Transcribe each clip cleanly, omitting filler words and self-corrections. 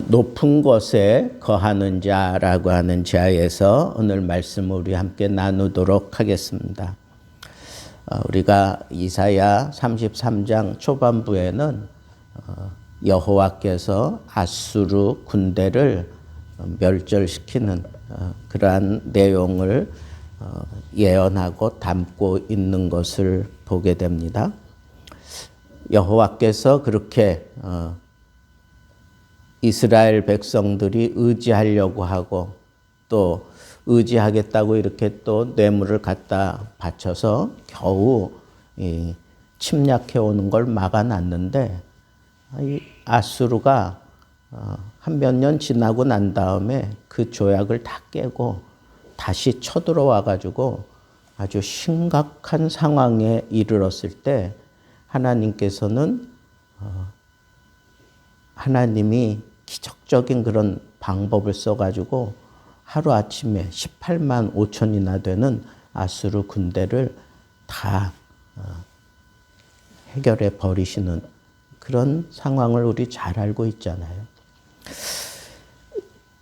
높은 곳에 거하는 자라고 하는 자에서 오늘 말씀을 우리 함께 나누도록 하겠습니다. 우리가 이사야 33장 초반부에는 여호와께서 아수르 군대를 멸절시키는 그러한 내용을 예언하고 담고 있는 것을 보게 됩니다. 여호와께서 그렇게 이스라엘 백성들이 의지하려고 하고 또 의지하겠다고 이렇게 또 뇌물을 갖다 바쳐서 겨우 침략해 오는 걸 막아놨는데 이 아수르가 한 몇 년 지나고 난 다음에 그 조약을 다 깨고 다시 쳐들어와 가지고 아주 심각한 상황에 이르렀을 때 하나님께서는 하나님이 기적적인 그런 방법을 써가지고 하루아침에 18만 5천이나 되는 아수르 군대를 다 해결해 버리시는 그런 상황을 우리 잘 알고 있잖아요.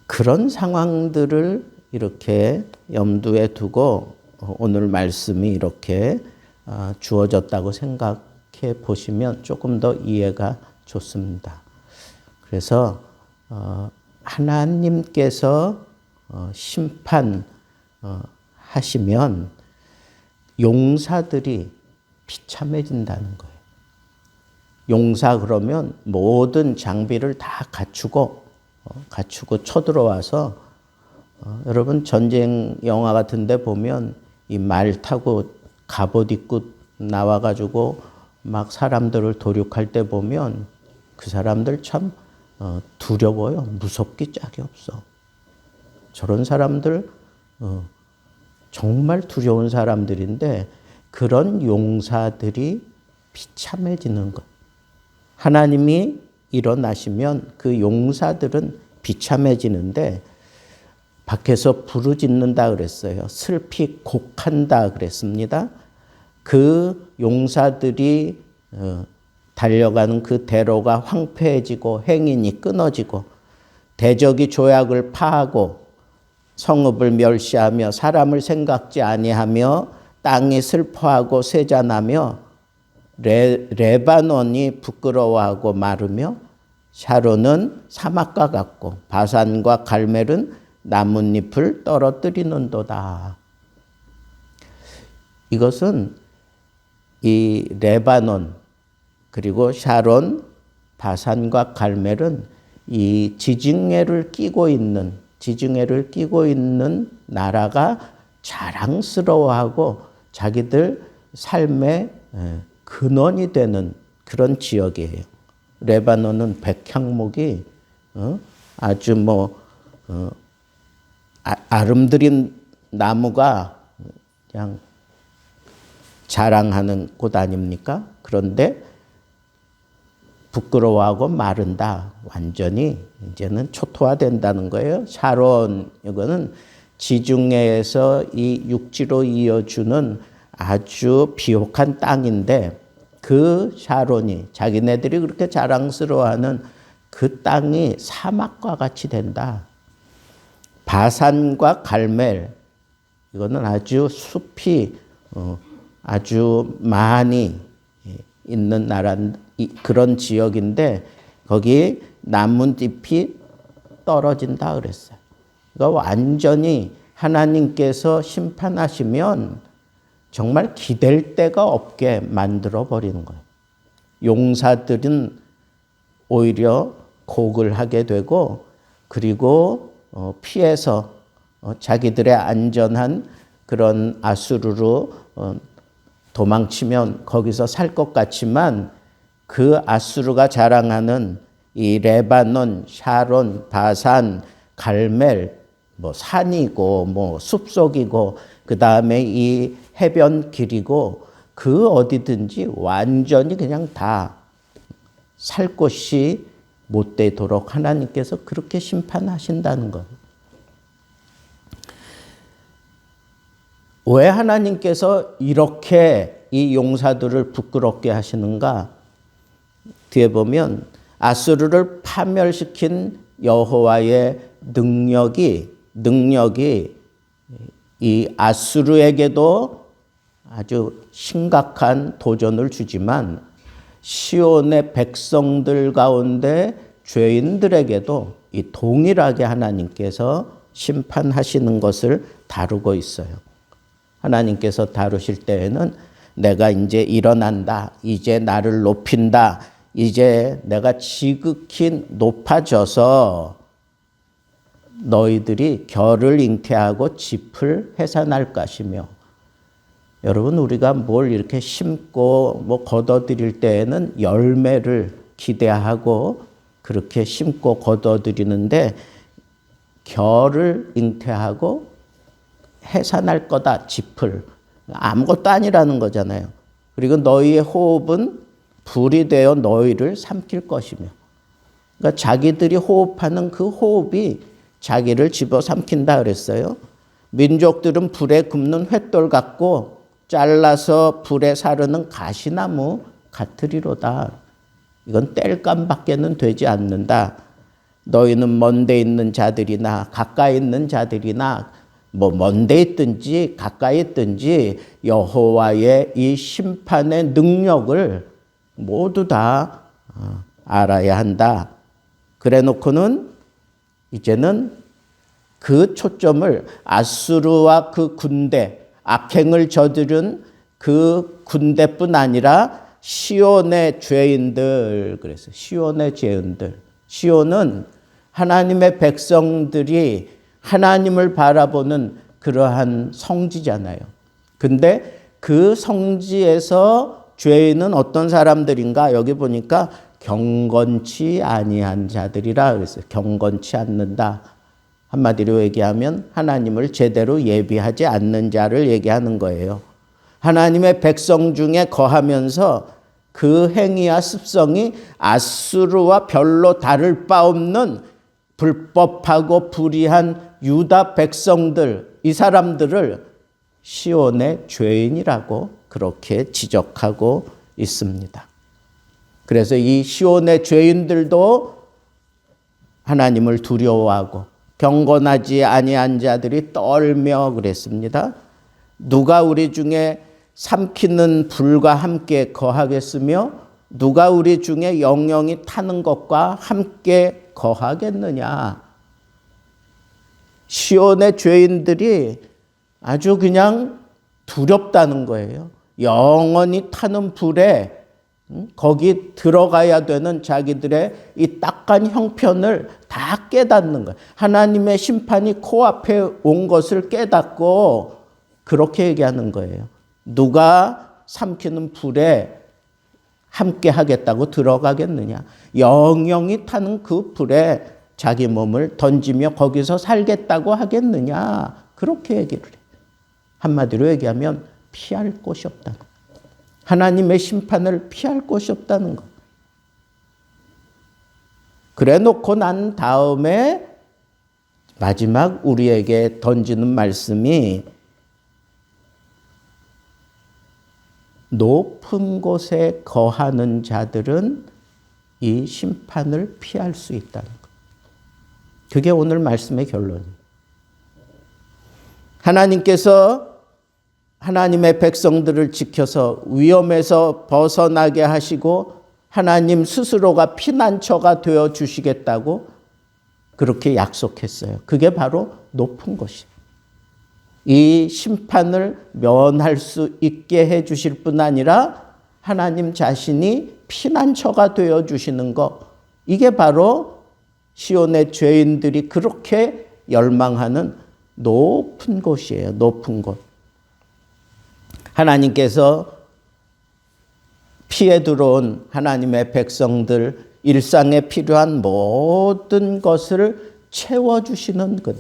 그런 상황들을 이렇게 염두에 두고 오늘 말씀이 이렇게 주어졌다고 생각해 보시면 조금 더 이해가 좋습니다. 그래서 하나님께서 심판하시면 용사들이 비참해진다는 거예요. 용사 그러면 모든 장비를 다 갖추고 쳐들어와서 여러분 전쟁 영화 같은 데 보면 이 말 타고 갑옷 입고 나와가지고 막 사람들을 도륙할 때 보면 그 사람들 참 두려워요. 무섭기 짝이 없어. 저런 사람들 정말 두려운 사람들인데 그런 용사들이 비참해지는 것. 하나님이 일어나시면 그 용사들은 비참해지는데 밖에서 부르짖는다 그랬어요. 슬피 곡한다 그랬습니다. 그 용사들이 달려가는 그 대로가 황폐해지고 행인이 끊어지고 대적이 조약을 파하고 성읍을 멸시하며 사람을 생각지 아니하며 땅이 슬퍼하고 쇠잔하며 레바논이 부끄러워하고 마르며 샤론은 사막과 같고 바산과 갈멜은 나뭇잎을 떨어뜨리는도다. 이것은 이 레바논 그리고 샤론, 바산과 갈멜은 이 지중해를 끼고 있는 나라가 자랑스러워하고 자기들 삶의 근원이 되는 그런 지역이에요. 레바논은 백향목이 아주 아름드린 나무가 그냥 자랑하는 곳 아닙니까? 그런데 부끄러워하고 마른다. 완전히 이제는 초토화된다는 거예요. 샤론 이거는 지중해에서 이 육지로 이어주는 아주 비옥한 땅인데 그 샤론이 자기네들이 그렇게 자랑스러워하는 그 땅이 사막과 같이 된다. 바산과 갈멜 이거는 아주 숲이 아주 많이 있는 나라 그런 지역인데 거기 나뭇잎이 떨어진다 그랬어요. 그러니까 완전히 하나님께서 심판하시면 정말 기댈 데가 없게 만들어 버리는 거예요. 용사들은 오히려 곡을 하게 되고 그리고 피해서 자기들의 안전한 그런 아수르로 도망치면 거기서 살 것 같지만 그 아수르가 자랑하는 이 레바논, 샤론, 바산, 갈멜 산이고 숲속이고 그다음에 이 해변 길이고 그 어디든지 완전히 그냥 다 살 곳이 못 되도록 하나님께서 그렇게 심판하신다는 거예요. 왜 하나님께서 이렇게 이 용사들을 부끄럽게 하시는가? 뒤에 보면 아수르를 파멸시킨 여호와의 능력이 이 아수르에게도 아주 심각한 도전을 주지만 시온의 백성들 가운데 죄인들에게도 이 동일하게 하나님께서 심판하시는 것을 다루고 있어요. 하나님께서 다루실 때에는 내가 이제 일어난다. 이제 나를 높인다. 이제 내가 지극히 높아져서 너희들이 결을 잉태하고 짚을 해산할 것이며. 여러분, 우리가 뭘 이렇게 심고 거둬들일 때에는 열매를 기대하고 그렇게 심고 거둬들이는데 결을 잉태하고 해산할 거다, 짚을. 아무것도 아니라는 거잖아요. 그리고 너희의 호흡은 불이 되어 너희를 삼킬 것이며. 그러니까 자기들이 호흡하는 그 호흡이 자기를 집어삼킨다 그랬어요. 민족들은 불에 굽는 횃돌 같고 잘라서 불에 사르는 가시나무 같으리로다. 이건 땔감밖에는 되지 않는다. 너희는 먼데 있는 자들이나 가까이 있는 자들이나 먼데 있든지 가까이 있든지 여호와의 이 심판의 능력을 모두 다 알아야 한다. 그래 놓고는 이제는 그 초점을 아수르와 그 군대, 악행을 저지른 그 군대뿐 아니라 시온의 죄인들, 그래서 시온의 죄인들. 시온은 하나님의 백성들이 하나님을 바라보는 그러한 성지잖아요. 근데 그 성지에서 죄인은 어떤 사람들인가? 여기 보니까 경건치 아니한 자들이라 그랬어요. 경건치 않는다. 한마디로 얘기하면 하나님을 제대로 예비하지 않는 자를 얘기하는 거예요. 하나님의 백성 중에 거하면서 그 행위와 습성이 아수르와 별로 다를 바 없는 불법하고 불의한 유다 백성들, 이 사람들을 시온의 죄인이라고 그렇게 지적하고 있습니다. 그래서 이 시온의 죄인들도 하나님을 두려워하고 경건하지 아니한 자들이 떨며 그랬습니다. 누가 우리 중에 삼키는 불과 함께 거하겠으며 누가 우리 중에 영영이 타는 것과 함께 거하겠느냐. 시온의 죄인들이 아주 그냥 두렵다는 거예요. 영원히 타는 불에 거기 들어가야 되는 자기들의 이 딱한 형편을 다 깨닫는 거예요. 하나님의 심판이 코앞에 온 것을 깨닫고 그렇게 얘기하는 거예요. 누가 삼키는 불에 함께 하겠다고 들어가겠느냐. 영영이 타는 그 불에 자기 몸을 던지며 거기서 살겠다고 하겠느냐. 그렇게 얘기를 해요. 한마디로 얘기하면 피할 곳이 없다는 거예요. 하나님의 심판을 피할 곳이 없다는 것. 그래 놓고 난 다음에 마지막 우리에게 던지는 말씀이 높은 곳에 거하는 자들은 이 심판을 피할 수 있다는 것. 그게 오늘 말씀의 결론이에요. 하나님께서 하나님의 백성들을 지켜서 위험에서 벗어나게 하시고 하나님 스스로가 피난처가 되어 주시겠다고 그렇게 약속했어요. 그게 바로 높은 곳이에요. 이 심판을 면할 수 있게 해 주실 뿐 아니라 하나님 자신이 피난처가 되어 주시는 것. 이게 바로 시온의 죄인들이 그렇게 열망하는 높은 곳이에요. 높은 곳. 하나님께서 피해 들어온 하나님의 백성들 일상에 필요한 모든 것을 채워주시는 것.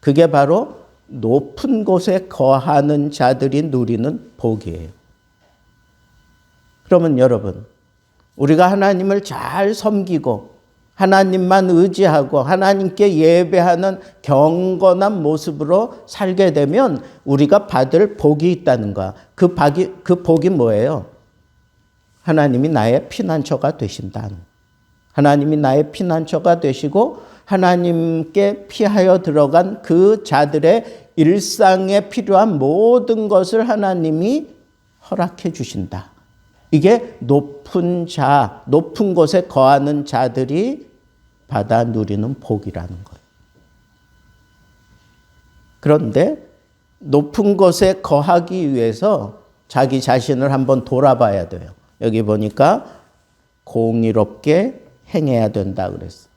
그게 바로 높은 곳에 거하는 자들이 누리는 복이에요. 그러면 여러분, 우리가 하나님을 잘 섬기고 하나님만 의지하고 하나님께 예배하는 경건한 모습으로 살게 되면 우리가 받을 복이 있다는 거야. 그 복이 뭐예요? 하나님이 나의 피난처가 되신다. 하나님이 나의 피난처가 되시고 하나님께 피하여 들어간 그 자들의 일상에 필요한 모든 것을 하나님이 허락해 주신다. 이게 높은 곳에 거하는 자들이 받아 누리는 복이라는 거예요. 그런데 높은 곳에 거하기 위해서 자기 자신을 한번 돌아봐야 돼요. 여기 보니까 공의롭게 행해야 된다 그랬어요.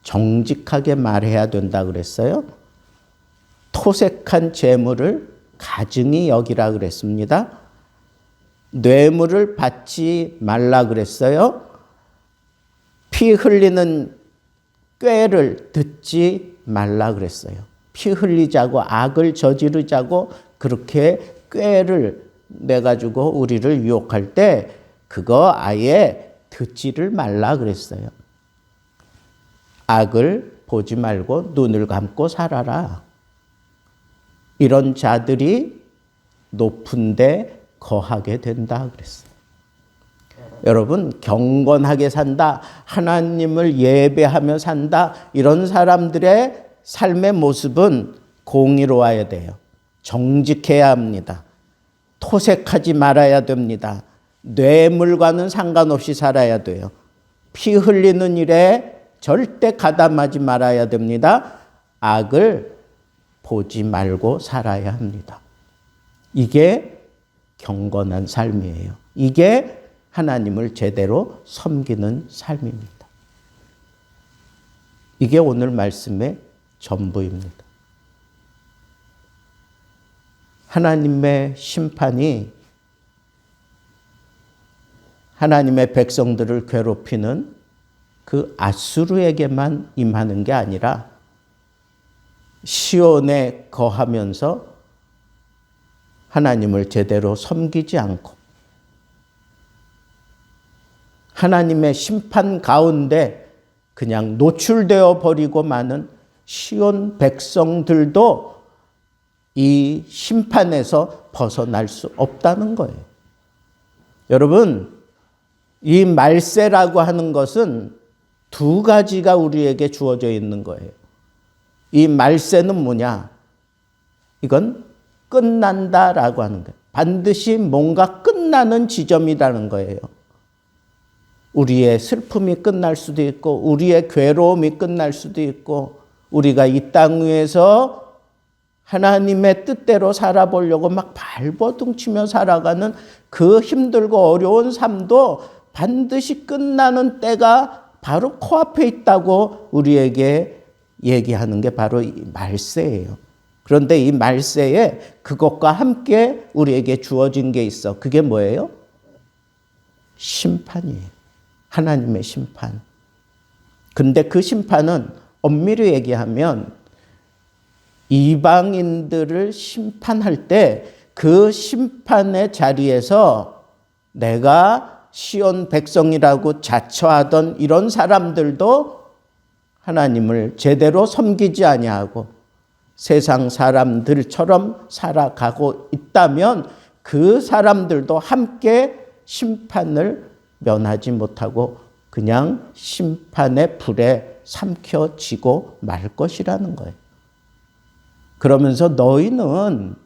정직하게 말해야 된다 그랬어요. 토색한 재물을 가증히 여기라 그랬습니다. 뇌물을 받지 말라 그랬어요. 피 흘리는 꾀를 듣지 말라 그랬어요. 피 흘리자고 악을 저지르자고 그렇게 꾀를 내가지고 우리를 유혹할 때 그거 아예 듣지를 말라 그랬어요. 악을 보지 말고 눈을 감고 살아라. 이런 자들이 높은 데 거하게 된다 그랬어요. 여러분, 경건하게 산다, 하나님을 예배하며 산다, 이런 사람들의 삶의 모습은 공의로워야 돼요. 정직해야 합니다. 토색하지 말아야 됩니다. 뇌물과는 상관없이 살아야 돼요. 피 흘리는 일에 절대 가담하지 말아야 됩니다. 악을 보지 말고 살아야 합니다. 이게 경건한 삶이에요. 이게 하나님을 제대로 섬기는 삶입니다. 이게 오늘 말씀의 전부입니다. 하나님의 심판이 하나님의 백성들을 괴롭히는 그 앗수르에게만 임하는 게 아니라 시온에 거하면서 하나님을 제대로 섬기지 않고 하나님의 심판 가운데 그냥 노출되어 버리고 마는 시온 백성들도 이 심판에서 벗어날 수 없다는 거예요. 여러분, 이 말세라고 하는 것은 두 가지가 우리에게 주어져 있는 거예요. 이 말세는 뭐냐? 이건 끝난다라고 하는 거예요. 반드시 뭔가 끝나는 지점이라는 거예요. 우리의 슬픔이 끝날 수도 있고 우리의 괴로움이 끝날 수도 있고 우리가 이 땅 위에서 하나님의 뜻대로 살아보려고 막 발버둥치며 살아가는 그 힘들고 어려운 삶도 반드시 끝나는 때가 바로 코앞에 있다고 우리에게 얘기하는 게 바로 이 말세예요. 그런데 이 말세에 그것과 함께 우리에게 주어진 게 있어. 그게 뭐예요? 심판이에요. 하나님의 심판. 근데 그 심판은 엄밀히 얘기하면 이방인들을 심판할 때 그 심판의 자리에서 내가 시온 백성이라고 자처하던 이런 사람들도 하나님을 제대로 섬기지 아니하고 세상 사람들처럼 살아가고 있다면 그 사람들도 함께 심판을 면하지 못하고 그냥 심판의 불에 삼켜지고 말 것이라는 거예요. 그러면서 너희는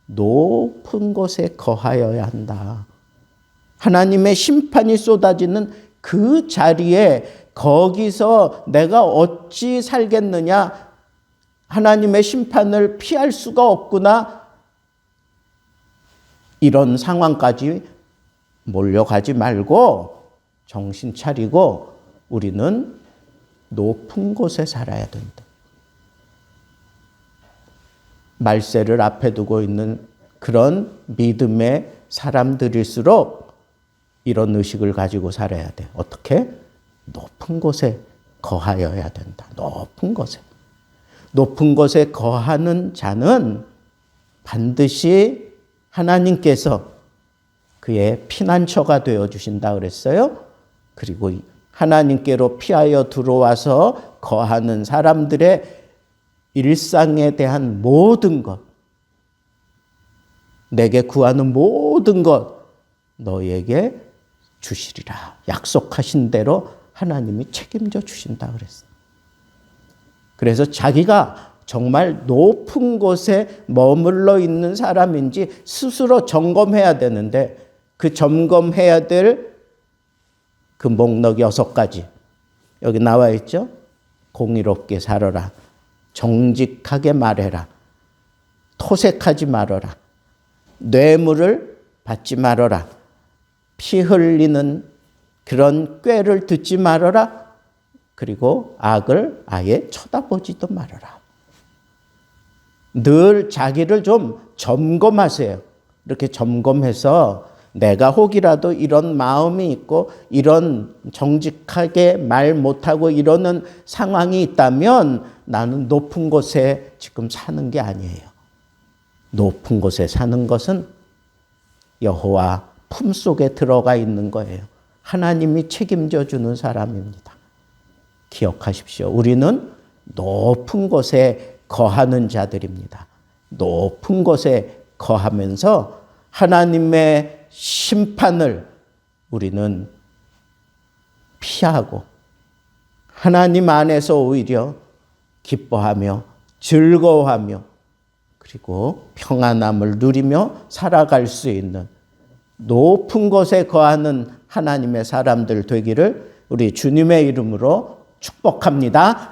높은 곳에 거하여야 한다. 하나님의 심판이 쏟아지는 그 자리에 거기서 내가 어찌 살겠느냐? 하나님의 심판을 피할 수가 없구나. 이런 상황까지 몰려가지 말고 정신 차리고 우리는 높은 곳에 살아야 된다. 말세를 앞에 두고 있는 그런 믿음의 사람들일수록 이런 의식을 가지고 살아야 돼. 어떻게? 높은 곳에 거하여야 된다. 높은 곳에. 높은 곳에 거하는 자는 반드시 하나님께서 그의 피난처가 되어주신다 그랬어요. 그리고 하나님께로 피하여 들어와서 거하는 사람들의 일상에 대한 모든 것, 내게 구하는 모든 것 너희에게 주시리라. 약속하신 대로 하나님이 책임져 주신다 그랬어요. 그래서 자기가 정말 높은 곳에 머물러 있는 사람인지 스스로 점검해야 되는데 그 점검해야 될 그 목록 6가지 여기 나와 있죠. 공의롭게 살아라. 정직하게 말해라. 토색하지 말아라. 뇌물을 받지 말아라. 피 흘리는 그런 꾀를 듣지 말아라. 그리고 악을 아예 쳐다보지도 말아라. 늘 자기를 좀 점검하세요. 이렇게 점검해서 내가 혹이라도 이런 마음이 있고 이런 정직하게 말 못하고 이러는 상황이 있다면 나는 높은 곳에 지금 사는 게 아니에요. 높은 곳에 사는 것은 여호와 품속에 들어가 있는 거예요. 하나님이 책임져 주는 사람입니다. 기억하십시오. 우리는 높은 곳에 거하는 자들입니다. 높은 곳에 거하면서 하나님의 심판을 우리는 피하고 하나님 안에서 오히려 기뻐하며 즐거워하며 그리고 평안함을 누리며 살아갈 수 있는 높은 곳에 거하는 하나님의 사람들 되기를 우리 주님의 이름으로 축복합니다.